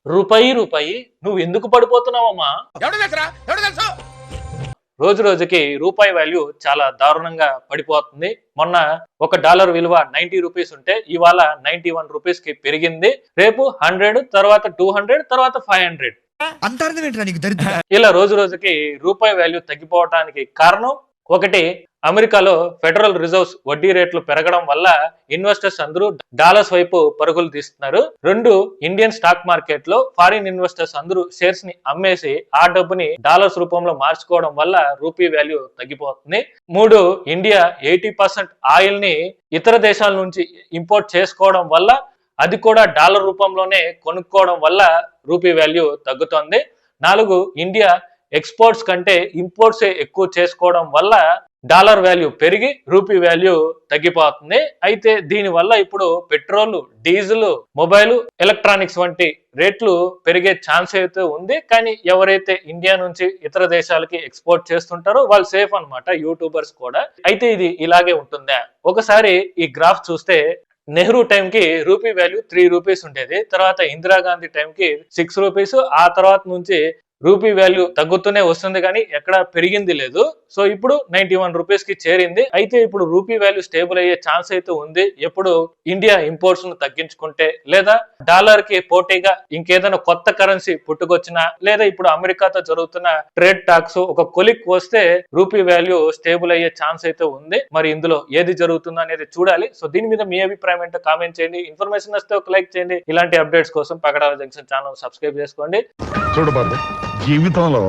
రూపాయి రూపాయి నువ్వు ఎందుకు పడిపోతున్నావమ్మా? రోజు రోజుకి రూపాయి వాల్యూ చాలా దారుణంగా పడిపోతుంది. మొన్న ఒక డాలర్ విలువ 90 రూపీస్ ఉంటే ఇవాళ 91 రూపీస్ కి పెరిగింది. రేపు 100, తర్వాత 200, తర్వాత 500. ఇలా రోజు రోజుకి రూపాయి వాల్యూ తగ్గిపోవటానికి కారణం ఒకటి, అమెరికాలో ఫెడరల్ రిజర్వ్స్ వడ్డీ రేట్లు పెరగడం వల్ల ఇన్వెస్టర్స్ అందరూ డాలర్స్ వైపు పరుగులు తీస్తున్నారు. 2, ఇండియన్ స్టాక్ మార్కెట్ లో ఫారిన్ ఇన్వెస్టర్స్ అందరూ షేర్స్ ని అమ్మేసి ఆ డబ్బుని డాలర్స్ రూపంలో మార్చుకోవడం వల్ల రూపీ వాల్యూ తగ్గిపోతుంది. 3, ఇండియా 80% ఆయిల్ ని ఇతర దేశాల నుంచి ఇంపోర్ట్ చేసుకోవడం వల్ల అది కూడా డాలర్ రూపంలోనే కొనుక్కోవడం వల్ల రూపీ వాల్యూ తగ్గుతోంది. 4, ఇండియా ఎక్స్పోర్ట్స్ కంటే ఇంపోర్ట్స్ ఎక్కువ చేసుకోవడం వల్ల డాలర్ వాల్యూ పెరిగి రూపీ వాల్యూ తగ్గిపోతుంది. అయితే దీని వల్ల ఇప్పుడు పెట్రోల్, డీజిల్, మొబైల్, ఎలక్ట్రానిక్స్ వంటి రేట్లు పెరిగే ఛాన్స్ అయితే ఉంది. కానీ ఎవరైతే ఇండియా నుంచి ఇతర దేశాలకి ఎక్స్పోర్ట్ చేస్తుంటారో వాళ్ళు సేఫ్ అన్నమాట, యూట్యూబర్స్ కూడా. అయితే ఇది ఇలాగే ఉంటుందా? ఒకసారి ఈ గ్రాఫ్ చూస్తే నెహ్రూ టైంకి రూపీ వాల్యూ 3 రూపీస్ ఉండేది. తర్వాత ఇందిరాగాంధీ టైంకి 6 రూపీస్. ఆ తర్వాత నుంచి రూపీ వాల్యూ తగ్గుతూనే వస్తుంది కానీ ఎక్కడ పెరిగింది లేదు. సో ఇప్పుడు 91 రూపీస్ కి చేరింది. అయితే ఇప్పుడు రూపీ వాల్యూ స్టేబుల్ అయ్యే ఛాన్స్ అయితే ఉంది ఎప్పుడు ఇండియా ఇంపోర్ట్స్ ను తగ్గించుకుంటే, లేదా డాలర్ కి పోటీగా ఇంకేదైనా కొత్త కరెన్సీ పుట్టుకొచ్చినా, లేదా ఇప్పుడు అమెరికాతో జరుగుతున్న ట్రేడ్ టాక్స్ ఒక కొలిక్ వస్తే రూపీ వాల్యూ స్టేబుల్ అయ్యే ఛాన్స్ అయితే ఉంది. మరి ఇందులో ఏది జరుగుతుందో అనేది చూడాలి. సో దీని మీద మీ అభిప్రాయం ఏంటో కామెంట్ చేయండి. ఇన్ఫర్మేషన్ వస్తే ఒక లైక్ చేయండి. ఇలాంటి అప్డేట్స్ కోసం పగడాల జంక్షన్ ఛానల్ సబ్స్క్రైబ్ చేసుకోండి. చూడు బాబు, జీవితంలో